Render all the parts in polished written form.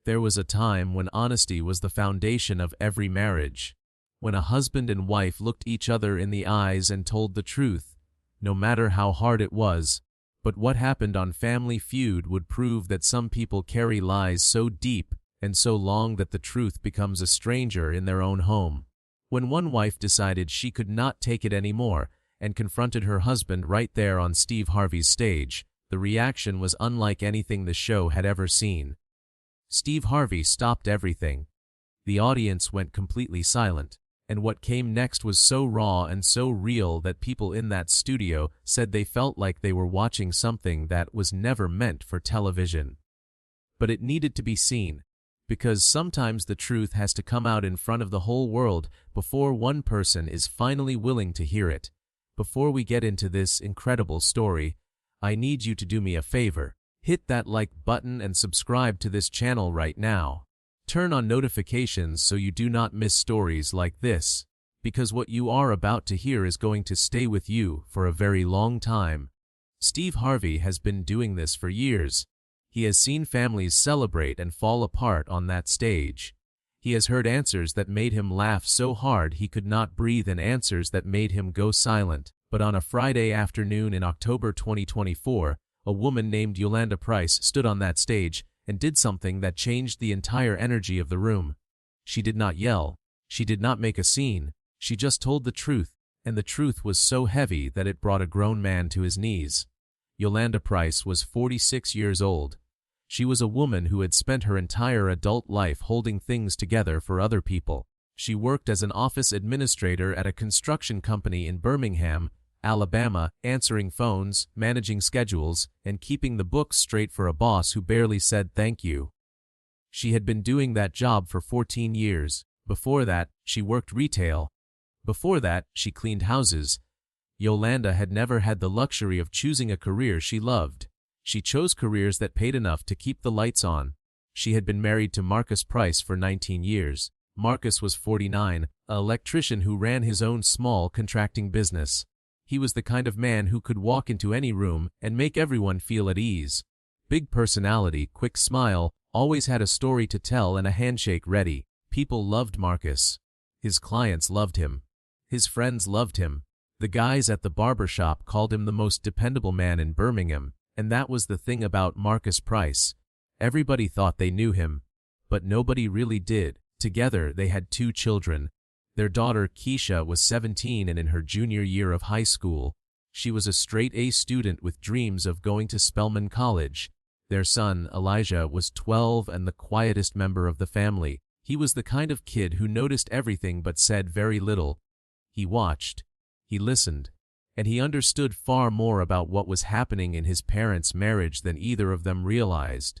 There was a time when honesty was the foundation of every marriage. When a husband and wife looked each other in the eyes and told the truth, no matter how hard it was. But what happened on Family Feud would prove that some people carry lies so deep and so long that the truth becomes a stranger in their own home. When one wife decided she could not take it anymore and confronted her husband right there on Steve Harvey's stage, the reaction was unlike anything the show had ever seen. Steve Harvey stopped everything. The audience went completely silent, and what came next was so raw and so real that people in that studio said they felt like they were watching something that was never meant for television. But it needed to be seen, because sometimes the truth has to come out in front of the whole world before one person is finally willing to hear it. Before we get into this incredible story, I need you to do me a favor. Hit that like button and subscribe to this channel right now. Turn on notifications so you do not miss stories like this, because what you are about to hear is going to stay with you for a very long time. Steve Harvey has been doing this for years. He has seen families celebrate and fall apart on that stage. He has heard answers that made him laugh so hard he could not breathe and answers that made him go silent. But on a Friday afternoon in October 2024, a woman named Yolanda Price stood on that stage and did something that changed the entire energy of the room. She did not yell. She did not make a scene. She just told the truth, and the truth was so heavy that it brought a grown man to his knees. Yolanda Price was 46 years old. She was a woman who had spent her entire adult life holding things together for other people. She worked as an office administrator at a construction company in Birmingham, Alabama, answering phones, managing schedules, and keeping the books straight for a boss who barely said thank you. She had been doing that job for 14 years. Before that, she worked retail. Before that, she cleaned houses. Yolanda had never had the luxury of choosing a career she loved. She chose careers that paid enough to keep the lights on. She had been married to Marcus Price for 19 years. Marcus was 49, an electrician who ran his own small contracting business. He was the kind of man who could walk into any room and make everyone feel at ease. Big personality, quick smile, always had a story to tell and a handshake ready. People loved Marcus. His clients loved him. His friends loved him. The guys at the barber shop called him the most dependable man in Birmingham, and that was the thing about Marcus Price. Everybody thought they knew him, but nobody really did. Together they had 2 children. Their daughter, Keisha, was 17 and in her junior year of high school. She was a straight-A student with dreams of going to Spelman College. Their son, Elijah, was 12 and the quietest member of the family. He was the kind of kid who noticed everything but said very little. He watched, he listened, and he understood far more about what was happening in his parents' marriage than either of them realized.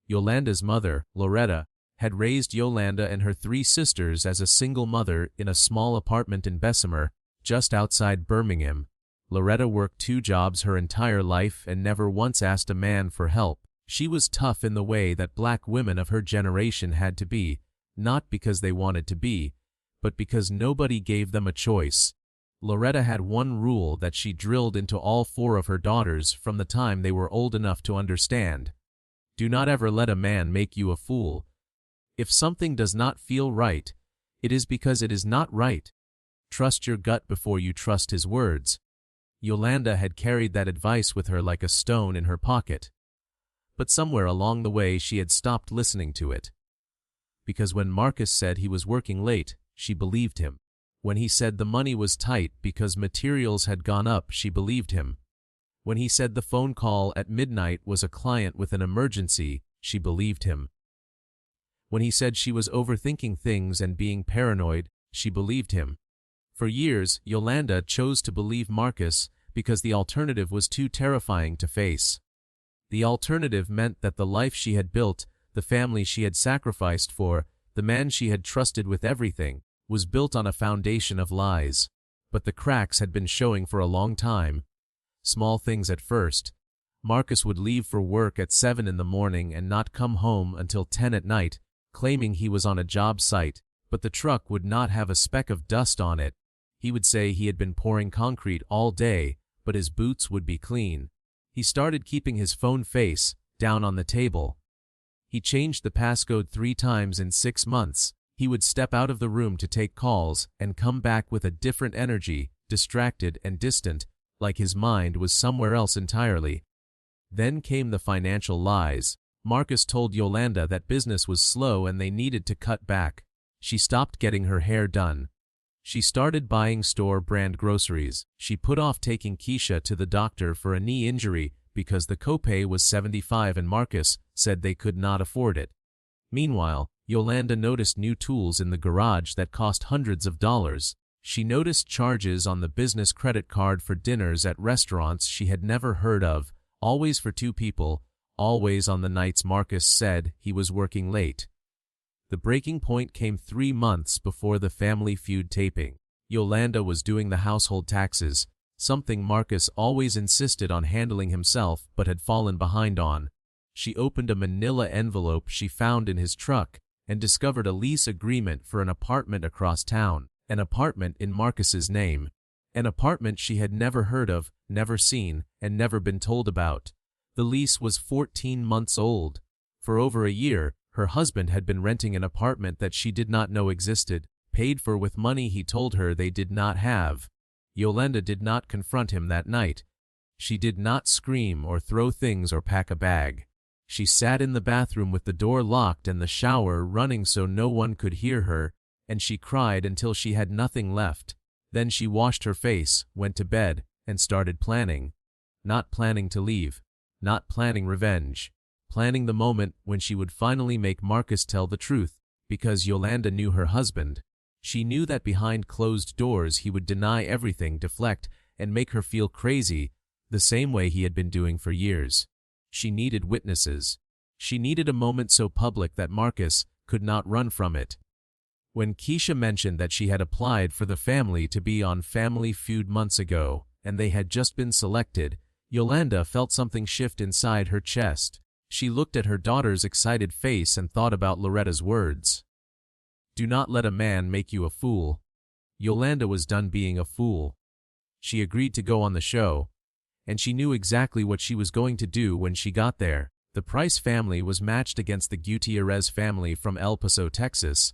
Yolanda's mother, Loretta, had raised Yolanda and her 3 sisters as a single mother in a small apartment in Bessemer, just outside Birmingham. Loretta worked 2 jobs her entire life and never once asked a man for help. She was tough in the way that black women of her generation had to be, not because they wanted to be, but because nobody gave them a choice. Loretta had one rule that she drilled into all 4 of her daughters from the time they were old enough to understand. Do not ever let a man make you a fool. If something does not feel right, it is because it is not right. Trust your gut before you trust his words. Yolanda had carried that advice with her like a stone in her pocket. But somewhere along the way she had stopped listening to it. Because when Marcus said he was working late, she believed him. When he said the money was tight because materials had gone up, she believed him. When he said the phone call at midnight was a client with an emergency, she believed him. When he said she was overthinking things and being paranoid, she believed him. For years, Yolanda chose to believe Marcus because the alternative was too terrifying to face. The alternative meant that the life she had built, the family she had sacrificed for, the man she had trusted with everything, was built on a foundation of lies. But the cracks had been showing for a long time. Small things at first. Marcus would leave for work at 7 in the morning and not come home until 10 at night, claiming he was on a job site, but the truck would not have a speck of dust on it. He would say he had been pouring concrete all day, but his boots would be clean. He started keeping his phone face down on the table. He changed the passcode 3 times in 6 months. He would step out of the room to take calls and come back with a different energy, distracted and distant, like his mind was somewhere else entirely. Then came the financial lies. Marcus told Yolanda that business was slow and they needed to cut back. She stopped getting her hair done. She started buying store-brand groceries. She put off taking Keisha to the doctor for a knee injury because the copay was $75 and Marcus said they could not afford it. Meanwhile, Yolanda noticed new tools in the garage that cost hundreds of dollars. She noticed charges on the business credit card for dinners at restaurants she had never heard of, always for 2 people, always on the nights Marcus said he was working late. The breaking point came 3 months before the Family Feud taping. Yolanda was doing the household taxes, something Marcus always insisted on handling himself but had fallen behind on. She opened a manila envelope she found in his truck and discovered a lease agreement for an apartment across town, an apartment in Marcus's name, an apartment she had never heard of, never seen, and never been told about. The lease was 14 months old. For over a year, her husband had been renting an apartment that she did not know existed, paid for with money he told her they did not have. Yolanda did not confront him that night. She did not scream or throw things or pack a bag. She sat in the bathroom with the door locked and the shower running so no one could hear her, and she cried until she had nothing left. Then she washed her face, went to bed, and started planning. Not planning to leave. Not planning revenge. Planning the moment when she would finally make Marcus tell the truth, because Yolanda knew her husband. She knew that behind closed doors he would deny everything, deflect, and make her feel crazy, the same way he had been doing for years. She needed witnesses. She needed a moment so public that Marcus could not run from it. When Keisha mentioned that she had applied for the family to be on Family Feud months ago, and they had just been selected, Yolanda felt something shift inside her chest. She looked at her daughter's excited face and thought about Loretta's words. "Do not let a man make you a fool." Yolanda was done being a fool. She agreed to go on the show, and she knew exactly what she was going to do when she got there. The Price family was matched against the Gutierrez family from El Paso, Texas.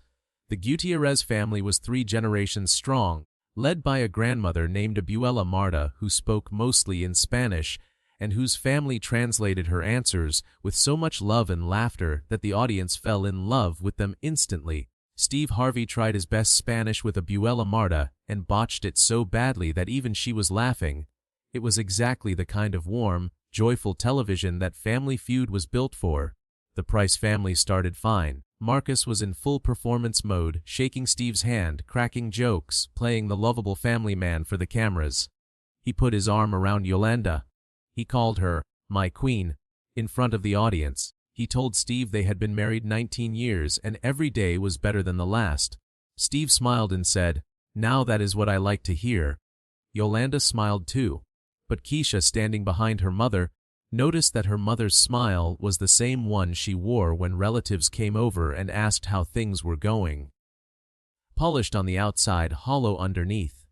The Gutierrez family was 3 generations strong, led by a grandmother named Abuela Marta who spoke mostly in Spanish, and whose family translated her answers with so much love and laughter that the audience fell in love with them instantly. Steve Harvey tried his best Spanish with Abuela Marta and botched it so badly that even she was laughing. It was exactly the kind of warm, joyful television that Family Feud was built for. The Price family started fine. Marcus was in full performance mode, shaking Steve's hand, cracking jokes, playing the lovable family man for the cameras. He put his arm around Yolanda. He called her, "my queen," in front of the audience. He told Steve they had been married 19 years and every day was better than the last. Steve smiled and said, "Now that is what I like to hear." Yolanda smiled too. But Keisha, standing behind her mother, noticed that her mother's smile was the same one she wore when relatives came over and asked how things were going. Polished on the outside, hollow underneath.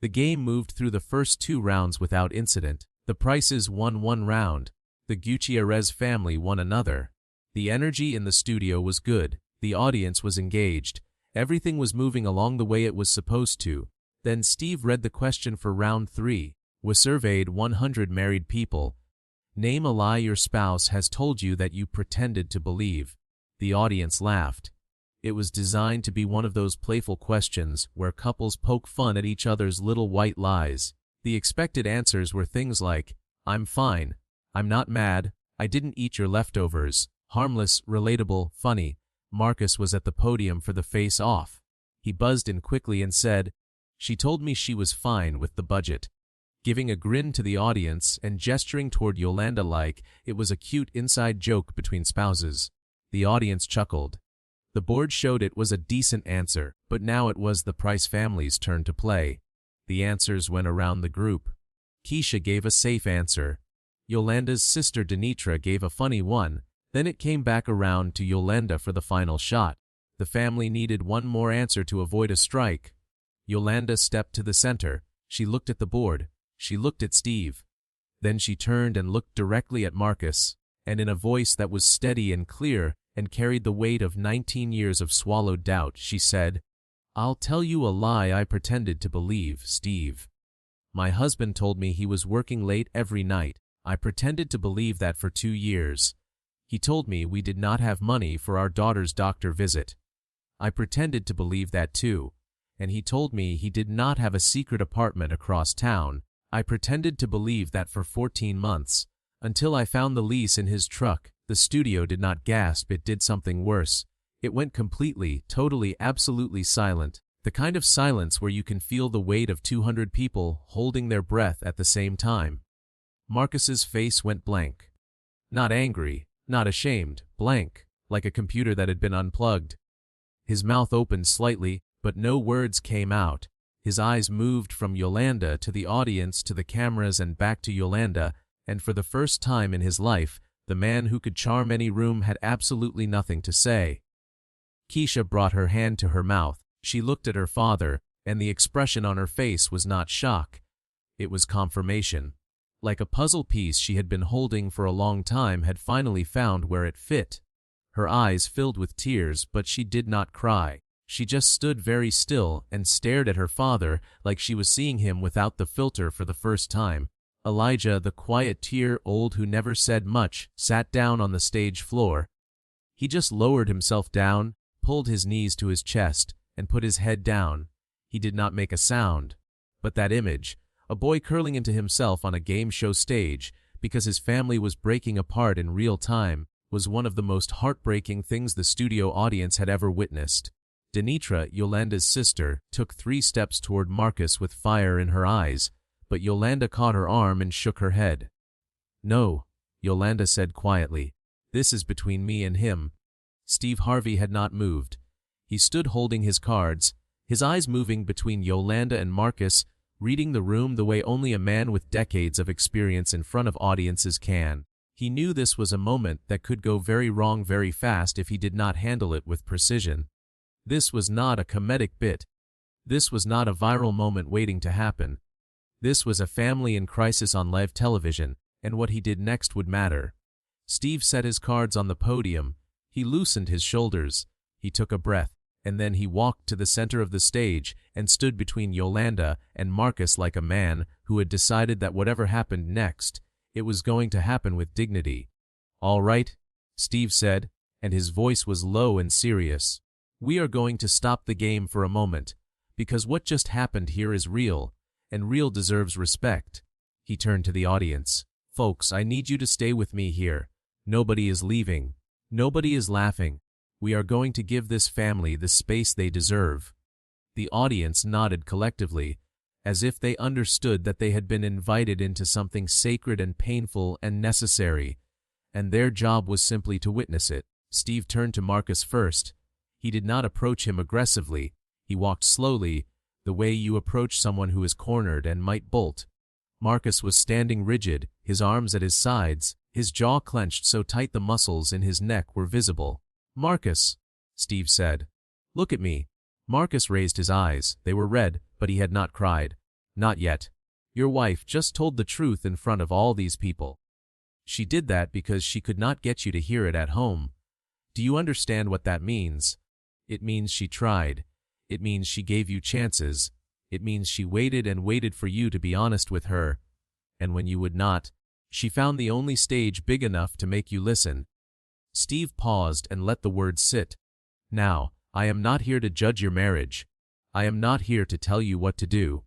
The game moved through the first 2 rounds without incident. The Prices won 1 round. The Gutierrez family won another. The energy in the studio was good. The audience was engaged. Everything was moving along the way it was supposed to. Then Steve read the question for round 3. We surveyed 100 married people. Name a lie your spouse has told you that you pretended to believe. The audience laughed. It was designed to be one of those playful questions where couples poke fun at each other's little white lies. The expected answers were things like, "I'm fine," "I'm not mad," "I didn't eat your leftovers." Harmless, relatable, funny. Marcus was at the podium for the face-off. He buzzed in quickly and said, "She told me she was fine with the budget," giving a grin to the audience and gesturing toward Yolanda like it was a cute inside joke between spouses. The audience chuckled. The board showed it was a decent answer, but now it was the Price family's turn to play. The answers went around the group. Keisha gave a safe answer. Yolanda's sister Denitra gave a funny one. Then it came back around to Yolanda for the final shot. The family needed one more answer to avoid a strike. Yolanda stepped to the center. She looked at the board. She looked at Steve. Then she turned and looked directly at Marcus, and in a voice that was steady and clear and carried the weight of 19 years of swallowed doubt, she said, "I'll tell you a lie I pretended to believe, Steve. My husband told me he was working late every night. I pretended to believe that for 2 years. He told me we did not have money for our daughter's doctor visit. I pretended to believe that too. And he told me he did not have a secret apartment across town. I pretended to believe that for 14 months, until I found the lease in his truck." The studio did not gasp, it did something worse. It went completely, totally, absolutely silent. The kind of silence where you can feel the weight of 200 people holding their breath at the same time. Marcus's face went blank. Not angry, not ashamed, blank, like a computer that had been unplugged. His mouth opened slightly, but no words came out. His eyes moved from Yolanda to the audience to the cameras and back to Yolanda, and for the first time in his life, the man who could charm any room had absolutely nothing to say. Keisha brought her hand to her mouth. She looked at her father, and the expression on her face was not shock. It was confirmation. Like a puzzle piece she had been holding for a long time had finally found where it fit. Her eyes filled with tears, but she did not cry. She just stood very still and stared at her father like she was seeing him without the filter for the first time. Elijah, the quiet-year-old who never said much, sat down on the stage floor. He just lowered himself down, pulled his knees to his chest, and put his head down. He did not make a sound. But that image, a boy curling into himself on a game show stage because his family was breaking apart in real time, was one of the most heartbreaking things the studio audience had ever witnessed. Denitra, Yolanda's sister, took 3 steps toward Marcus with fire in her eyes, but Yolanda caught her arm and shook her head. "No," Yolanda said quietly. "This is between me and him." Steve Harvey had not moved. He stood holding his cards, his eyes moving between Yolanda and Marcus, reading the room the way only a man with decades of experience in front of audiences can. He knew this was a moment that could go very wrong very fast if he did not handle it with precision. This was not a comedic bit. This was not a viral moment waiting to happen. This was a family in crisis on live television, and what he did next would matter. Steve set his cards on the podium. He loosened his shoulders. He took a breath, and then he walked to the center of the stage and stood between Yolanda and Marcus like a man who had decided that whatever happened next, it was going to happen with dignity. "All right," Steve said, and his voice was low and serious. "We are going to stop the game for a moment, because what just happened here is real, and real deserves respect." He turned to the audience. "Folks, I need you to stay with me here. Nobody is leaving. Nobody is laughing. We are going to give this family the space they deserve." The audience nodded collectively, as if they understood that they had been invited into something sacred and painful and necessary, and their job was simply to witness it. Steve turned to Marcus first. He did not approach him aggressively. He walked slowly, the way you approach someone who is cornered and might bolt. Marcus was standing rigid, his arms at his sides, his jaw clenched so tight the muscles in his neck were visible. "Marcus," Steve said, "look at me." Marcus raised his eyes. They were red, but he had not cried. "Not yet. Your wife just told the truth in front of all these people. She did that because she could not get you to hear it at home. Do you understand what that means? It means she tried. It means she gave you chances. It means she waited and waited for you to be honest with her. And when you would not, she found the only stage big enough to make you listen." Steve paused and let the words sit. "Now, I am not here to judge your marriage. I am not here to tell you what to do.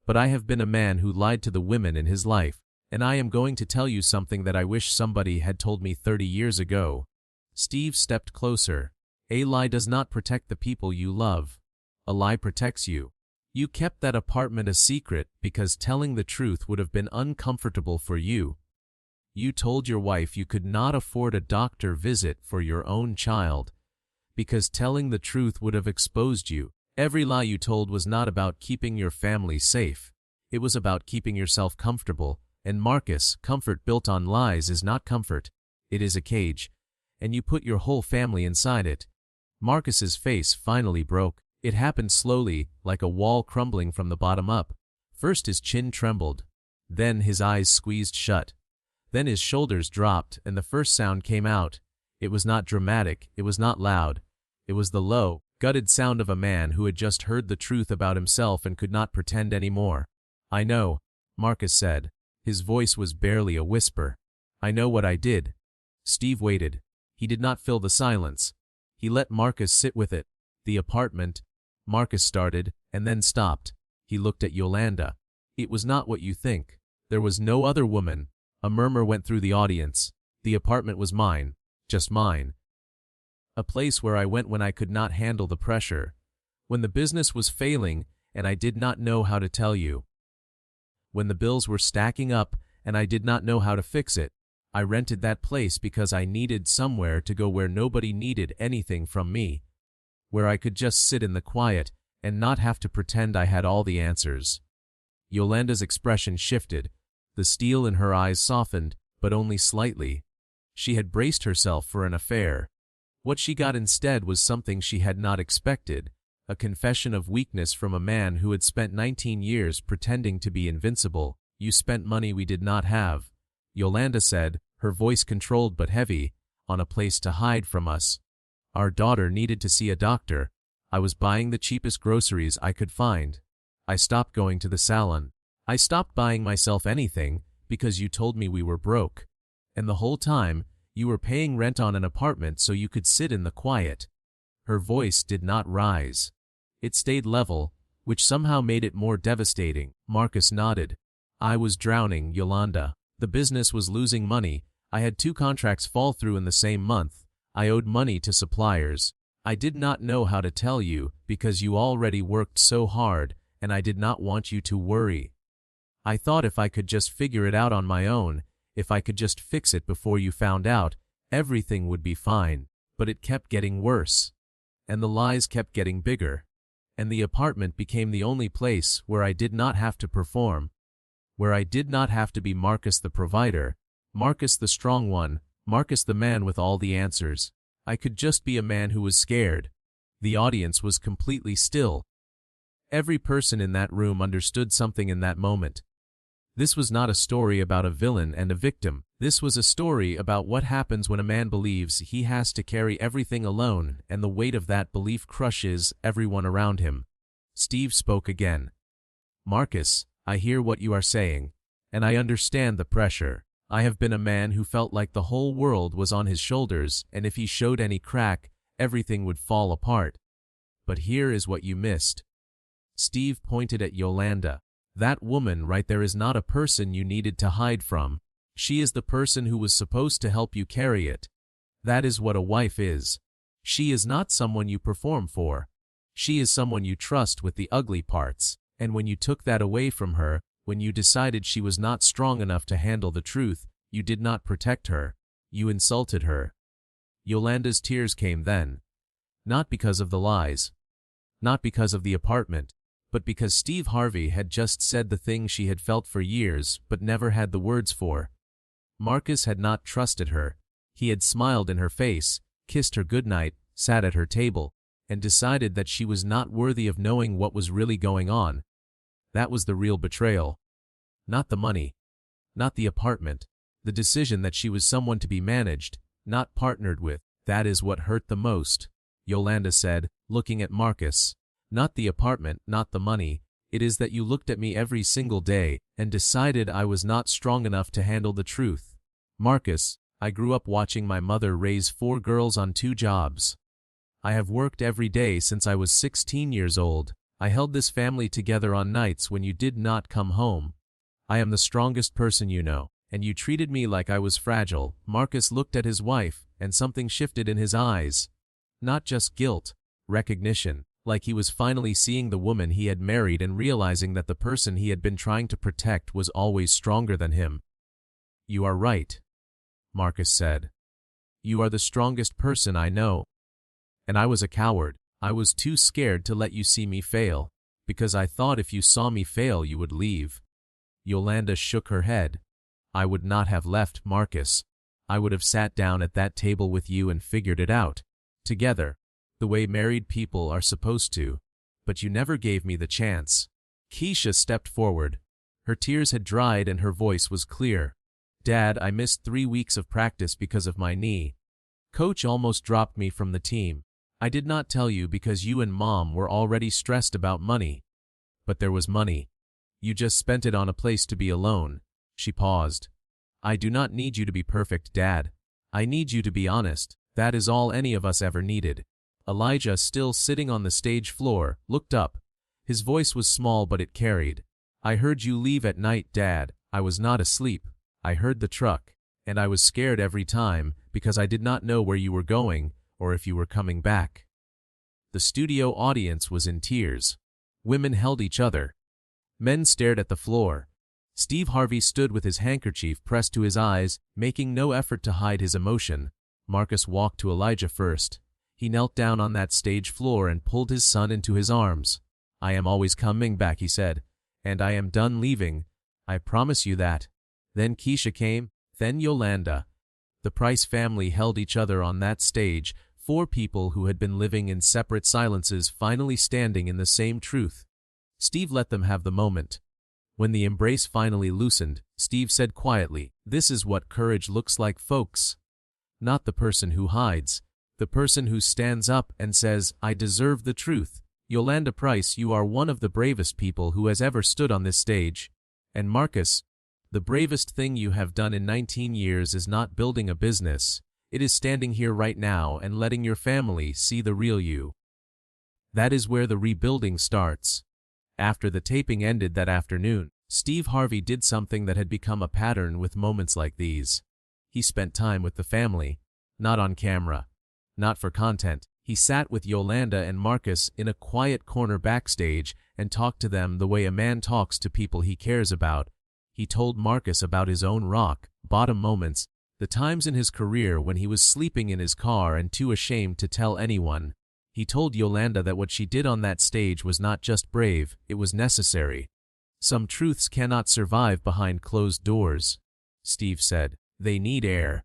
But I have been a man who lied to the women in his life, and I am going to tell you something that I wish somebody had told me 30 years ago." Steve stepped closer. "A lie does not protect the people you love. A lie protects you. You kept that apartment a secret because telling the truth would have been uncomfortable for you. You told your wife you could not afford a doctor visit for your own child because telling the truth would have exposed you. Every lie you told was not about keeping your family safe. It was about keeping yourself comfortable. And Marcus, comfort built on lies is not comfort. It is a cage, and you put your whole family inside it." Marcus's face finally broke. It happened slowly, like a wall crumbling from the bottom up. First his chin trembled. Then his eyes squeezed shut. Then his shoulders dropped and the first sound came out. It was not dramatic, it was not loud. It was the low, gutted sound of a man who had just heard the truth about himself and could not pretend anymore. "I know," Marcus said. His voice was barely a whisper. "I know what I did." Steve waited. He did not fill the silence. He let Marcus sit with it. "The apartment," Marcus started, and then stopped. He looked at Yolanda. "It was not what you think. There was no other woman." A murmur went through the audience. "The apartment was mine. Just mine. A place where I went when I could not handle the pressure. When the business was failing and I did not know how to tell you. When the bills were stacking up and I did not know how to fix it. I rented that place because I needed somewhere to go where nobody needed anything from me. Where I could just sit in the quiet and not have to pretend I had all the answers." Yolanda's expression shifted. The steel in her eyes softened, but only slightly. She had braced herself for an affair. What she got instead was something she had not expected, a confession of weakness from a man who had spent 19 years pretending to be invincible. "You spent money we did not have," Yolanda said, her voice controlled but heavy, "on a place to hide from us. Our daughter needed to see a doctor. I was buying the cheapest groceries I could find. I stopped going to the salon. I stopped buying myself anything because you told me we were broke. And the whole time, you were paying rent on an apartment so you could sit in the quiet." Her voice did not rise. It stayed level, which somehow made it more devastating. Marcus nodded. "I was drowning, Yolanda. The business was losing money. I had 2 contracts fall through in the same month. I owed money to suppliers. I did not know how to tell you because you already worked so hard, and I did not want you to worry. I thought if I could just figure it out on my own, if I could just fix it before you found out, everything would be fine. But it kept getting worse. And the lies kept getting bigger. And the apartment became the only place where I did not have to perform. Where I did not have to be Marcus the provider, Marcus the strong one, Marcus the man with all the answers. I could just be a man who was scared." The audience was completely still. Every person in that room understood something in that moment. This was not a story about a villain and a victim. This was a story about what happens when a man believes he has to carry everything alone, and the weight of that belief crushes everyone around him. Steve spoke again. "Marcus, I hear what you are saying, and I understand the pressure. I have been a man who felt like the whole world was on his shoulders, and if he showed any crack, everything would fall apart. But here is what you missed." Steve pointed at Yolanda. "That woman right there is not a person you needed to hide from. She is the person who was supposed to help you carry it. That is what a wife is. She is not someone you perform for. She is someone you trust with the ugly parts. And when you took that away from her, when you decided she was not strong enough to handle the truth, you did not protect her. You insulted her." Yolanda's tears came then. Not because of the lies. Not because of the apartment. But because Steve Harvey had just said the thing she had felt for years but never had the words for. Marcus had not trusted her. He had smiled in her face, kissed her goodnight, sat at her table, and decided that she was not worthy of knowing what was really going on. That was the real betrayal. Not the money. Not the apartment. The decision that she was someone to be managed, not partnered with. "That is what hurt the most," Yolanda said, looking at Marcus. "Not the apartment, not the money. It is that you looked at me every single day and decided I was not strong enough to handle the truth. Marcus, I grew up watching my mother raise 4 girls on 2 jobs. I have worked every day since I was 16 years old. I held this family together on nights when you did not come home. I am the strongest person you know, and you treated me like I was fragile." Marcus looked at his wife, and something shifted in his eyes. Not just guilt, recognition. Like he was finally seeing the woman he had married and realizing that the person he had been trying to protect was always stronger than him. "You are right," Marcus said. "You are the strongest person I know. And I was a coward. I was too scared to let you see me fail, because I thought if you saw me fail you would leave." Yolanda shook her head. "I would not have left, Marcus. I would have sat down at that table with you and figured it out. Together. The way married people are supposed to. But you never gave me the chance." Keisha stepped forward. Her tears had dried and her voice was clear. Dad, I missed 3 weeks of practice because of my knee. Coach almost dropped me from the team. I did not tell you because you and Mom were already stressed about money. But there was money. You just spent it on a place to be alone. She paused. I do not need you to be perfect, Dad. I need you to be honest. That is all any of us ever needed. Elijah, still sitting on the stage floor, looked up. His voice was small but it carried. I heard you leave at night, Dad. I was not asleep. I heard the truck. And I was scared every time because I did not know where you were going or if you were coming back. The studio audience was in tears. Women held each other. Men stared at the floor. Steve Harvey stood with his handkerchief pressed to his eyes, making no effort to hide his emotion. Marcus walked to Elijah first. He knelt down on that stage floor and pulled his son into his arms. I am always coming back, he said. And I am done leaving. I promise you that. Then Keisha came, then Yolanda. The Price family held each other on that stage, 4 people who had been living in separate silences finally standing in the same truth. Steve let them have the moment. When the embrace finally loosened, Steve said quietly, "This is what courage looks like, folks. Not the person who hides. The person who stands up and says, I deserve the truth. Yolanda Price, you are one of the bravest people who has ever stood on this stage. And Marcus, the bravest thing you have done in 19 years is not building a business. It is standing here right now and letting your family see the real you. That is where the rebuilding starts." After the taping ended that afternoon, Steve Harvey did something that had become a pattern with moments like these. He spent time with the family. Not on camera. Not for content. He sat with Yolanda and Marcus in a quiet corner backstage and talked to them the way a man talks to people he cares about. He told Marcus about his own rock bottom moments, the times in his career when he was sleeping in his car and too ashamed to tell anyone. He told Yolanda that what she did on that stage was not just brave, it was necessary. Some truths cannot survive behind closed doors. Steve said, they need air.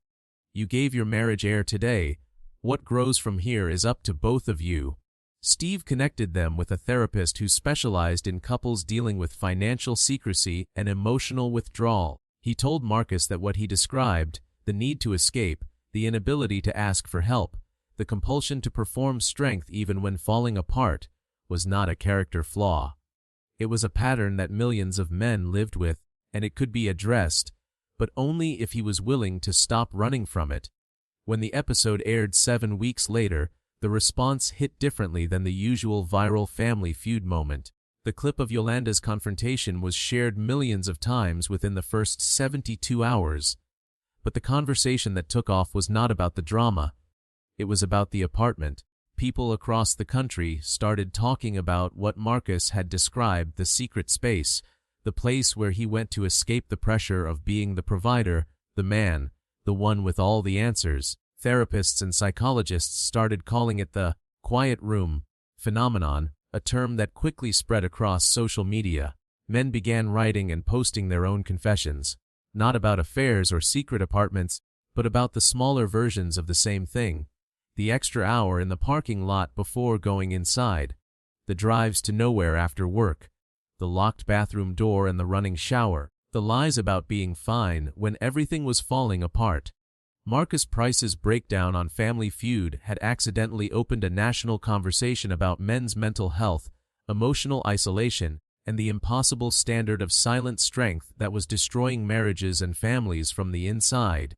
You gave your marriage air today. What grows from here is up to both of you. Steve connected them with a therapist who specialized in couples dealing with financial secrecy and emotional withdrawal. He told Marcus that what he described, the need to escape, the inability to ask for help, the compulsion to perform strength even when falling apart, was not a character flaw. It was a pattern that millions of men lived with, and it could be addressed, but only if he was willing to stop running from it. When the episode aired 7 weeks later, the response hit differently than the usual viral family feud moment. The clip of Yolanda's confrontation was shared millions of times within the first 72 hours. But the conversation that took off was not about the drama. It was about the apartment. People across the country started talking about what Marcus had described the secret space, the place where he went to escape the pressure of being the provider, the man, the one with all the answers. Therapists and psychologists started calling it the quiet room phenomenon, a term that quickly spread across social media. Men began writing and posting their own confessions, not about affairs or secret apartments, but about the smaller versions of the same thing. The extra hour in the parking lot before going inside, the drives to nowhere after work, the locked bathroom door and the running shower, the lies about being fine when everything was falling apart. Marcus Price's breakdown on Family Feud had accidentally opened a national conversation about men's mental health, emotional isolation, and the impossible standard of silent strength that was destroying marriages and families from the inside.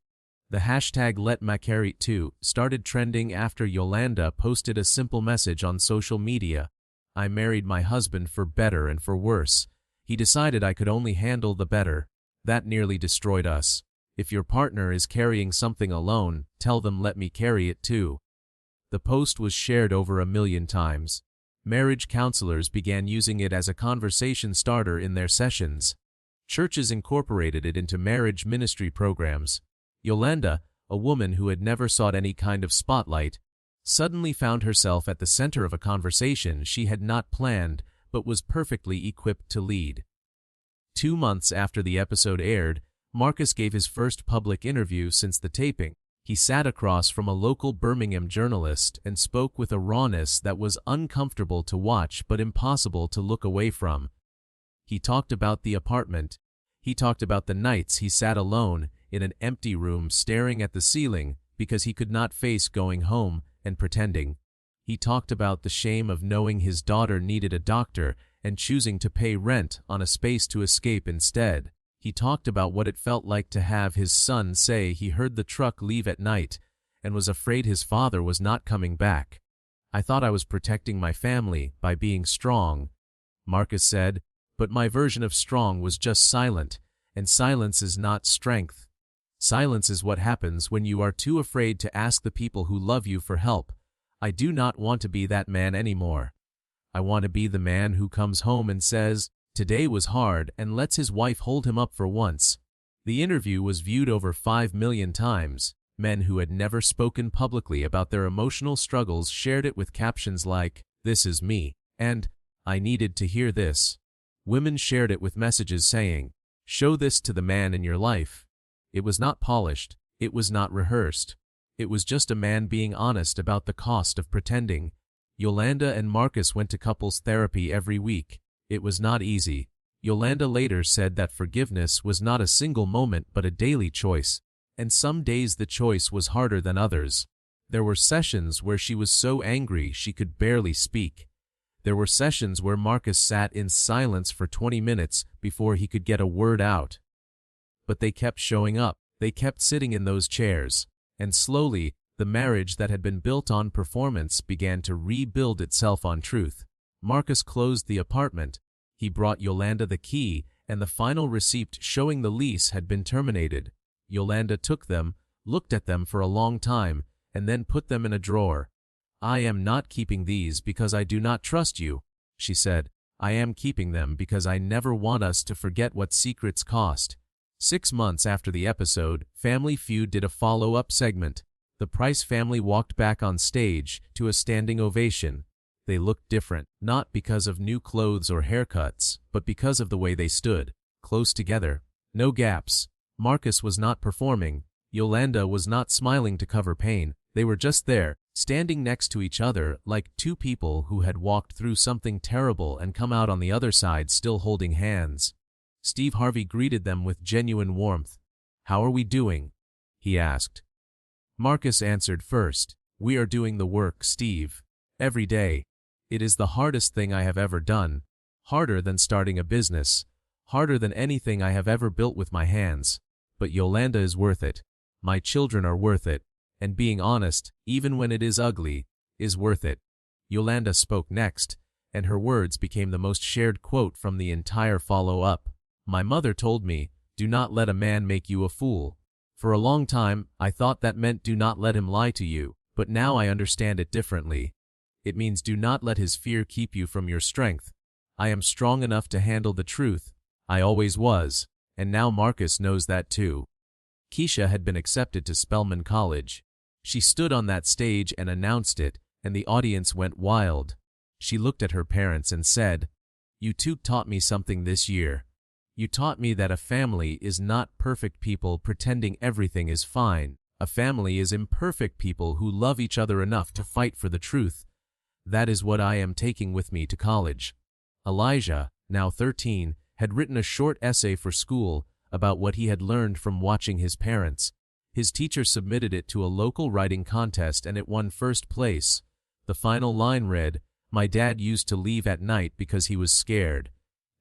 The hashtag #LetMacarite2 started trending after Yolanda posted a simple message on social media. I married my husband for better and for worse. He decided I could only handle the better. That nearly destroyed us. If your partner is carrying something alone, tell them let me carry it too. The post was shared over 1 million times. Marriage counselors began using it as a conversation starter in their sessions. Churches incorporated it into marriage ministry programs. Yolanda, a woman who had never sought any kind of spotlight, suddenly found herself at the center of a conversation she had not planned but was perfectly equipped to lead. 2 months after the episode aired, Marcus gave his first public interview since the taping. He sat across from a local Birmingham journalist and spoke with a rawness that was uncomfortable to watch but impossible to look away from. He talked about the apartment. He talked about the nights he sat alone, in an empty room staring at the ceiling because he could not face going home and pretending. He talked about the shame of knowing his daughter needed a doctor and choosing to pay rent on a space to escape instead. He talked about what it felt like to have his son say he heard the truck leave at night and was afraid his father was not coming back. "I thought I was protecting my family by being strong," Marcus said, "but my version of strong was just silent, and silence is not strength. Silence is what happens when you are too afraid to ask the people who love you for help. I do not want to be that man anymore. I want to be the man who comes home and says, 'Today was hard,' and lets his wife hold him up for once." The interview was viewed over 5 million times. Men who had never spoken publicly about their emotional struggles shared it with captions like, "This is me," and "I needed to hear this." Women shared it with messages saying, "Show this to the man in your life." It was not polished. It was not rehearsed. It was just a man being honest about the cost of pretending. Yolanda and Marcus went to couples therapy every week. It was not easy. Yolanda later said that forgiveness was not a single moment but a daily choice, and some days the choice was harder than others. There were sessions where she was so angry she could barely speak. There were sessions where Marcus sat in silence for 20 minutes before he could get a word out. But they kept showing up. They kept sitting in those chairs. And slowly, the marriage that had been built on performance began to rebuild itself on truth. Marcus closed the apartment. He brought Yolanda the key and the final receipt showing the lease had been terminated. Yolanda took them, looked at them for a long time, and then put them in a drawer. "I am not keeping these because I do not trust you," she said. "I am keeping them because I never want us to forget what secrets cost." 6 months after the episode, Family Feud did a follow-up segment. The Price family walked back on stage to a standing ovation. They looked different, not because of new clothes or haircuts, but because of the way they stood, close together. No gaps. Marcus was not performing. Yolanda was not smiling to cover pain. They were just there, standing next to each other like two people who had walked through something terrible and come out on the other side still holding hands. Steve Harvey greeted them with genuine warmth. "How are we doing?" he asked. Marcus answered first. "We are doing the work, Steve. Every day. It is the hardest thing I have ever done. Harder than starting a business. Harder than anything I have ever built with my hands. But Yolanda is worth it. My children are worth it. And being honest, even when it is ugly, is worth it." Yolanda spoke next, and her words became the most shared quote from the entire follow-up. "My mother told me, 'Do not let a man make you a fool.' For a long time, I thought that meant do not let him lie to you, but now I understand it differently. It means do not let his fear keep you from your strength. I am strong enough to handle the truth. I always was, and now Marcus knows that too." Keisha had been accepted to Spelman College. She stood on that stage and announced it, and the audience went wild. She looked at her parents and said, "You two taught me something this year. You taught me that a family is not perfect people pretending everything is fine. A family is imperfect people who love each other enough to fight for the truth. That is what I am taking with me to college." Elijah, now 13, had written a short essay for school about what he had learned from watching his parents. His teacher submitted it to a local writing contest and it won first place. The final line read, "My dad used to leave at night because he was scared.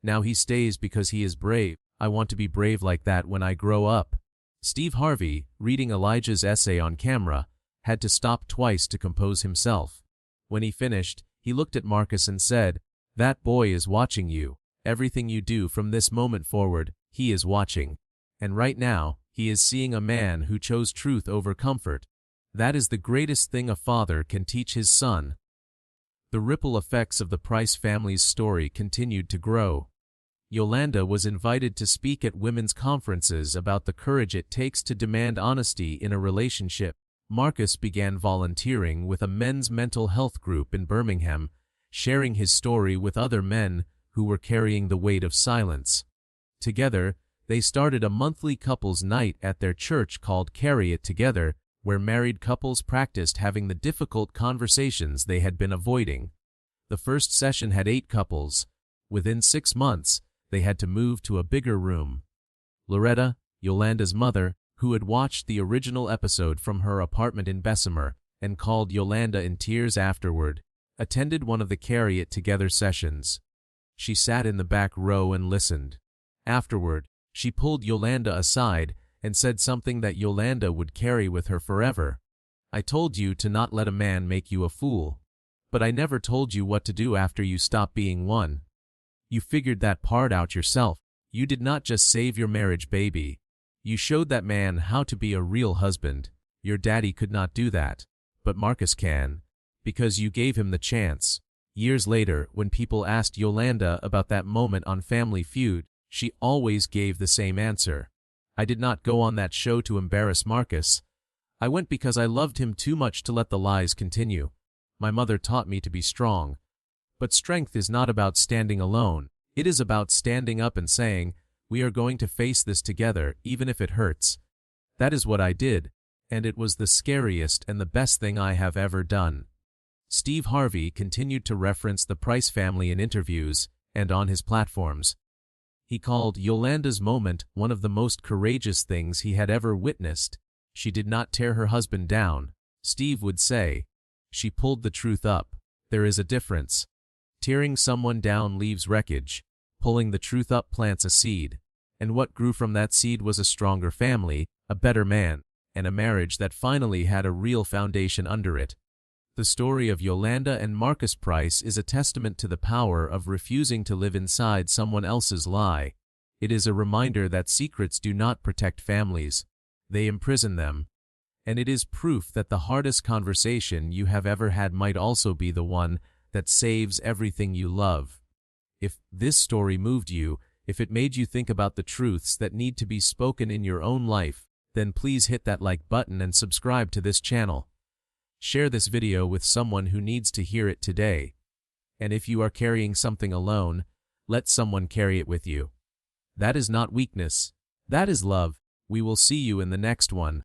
Now he stays because he is brave. I want to be brave like that when I grow up." Steve Harvey, reading Elijah's essay on camera, had to stop twice to compose himself. When he finished, he looked at Marcus and said, "That boy is watching you. Everything you do from this moment forward, he is watching. And right now, he is seeing a man who chose truth over comfort. That is the greatest thing a father can teach his son." The ripple effects of the Price family's story continued to grow. Yolanda was invited to speak at women's conferences about the courage it takes to demand honesty in a relationship. Marcus began volunteering with a men's mental health group in Birmingham, sharing his story with other men who were carrying the weight of silence. Together, they started a monthly couples night at their church called Carry It Together, where married couples practiced having the difficult conversations they had been avoiding. The first session had 8 couples. Within 6 months, they had to move to a bigger room. Loretta, Yolanda's mother, who had watched the original episode from her apartment in Bessemer and called Yolanda in tears afterward, attended one of the Carry It Together sessions. She sat in the back row and listened. Afterward, she pulled Yolanda aside and said something that Yolanda would carry with her forever. "I told you to not let a man make you a fool. But I never told you what to do after you stopped being one. You figured that part out yourself. You did not just save your marriage, baby. You showed that man how to be a real husband. Your daddy could not do that. But Marcus can. Because you gave him the chance." Years later, when people asked Yolanda about that moment on Family Feud, she always gave the same answer. "I did not go on that show to embarrass Marcus. I went because I loved him too much to let the lies continue. My mother taught me to be strong. But strength is not about standing alone. It is about standing up and saying, 'We are going to face this together, even if it hurts.' That is what I did, and it was the scariest and the best thing I have ever done." Steve Harvey continued to reference the Price family in interviews and on his platforms. He called Yolanda's moment one of the most courageous things he had ever witnessed. She did not tear her husband down. Steve would say, "She pulled the truth up." There is a difference. Tearing someone down leaves wreckage. Pulling the truth up plants a seed. And what grew from that seed was a stronger family, a better man, and a marriage that finally had a real foundation under it. The story of Yolanda and Marcus Price is a testament to the power of refusing to live inside someone else's lie. It is a reminder that secrets do not protect families. They imprison them. And it is proof that the hardest conversation you have ever had might also be the one that saves everything you love. If this story moved you, if it made you think about the truths that need to be spoken in your own life, then please hit that like button and subscribe to this channel. Share this video with someone who needs to hear it today. And if you are carrying something alone, let someone carry it with you. That is not weakness. That is love. We will see you in the next one.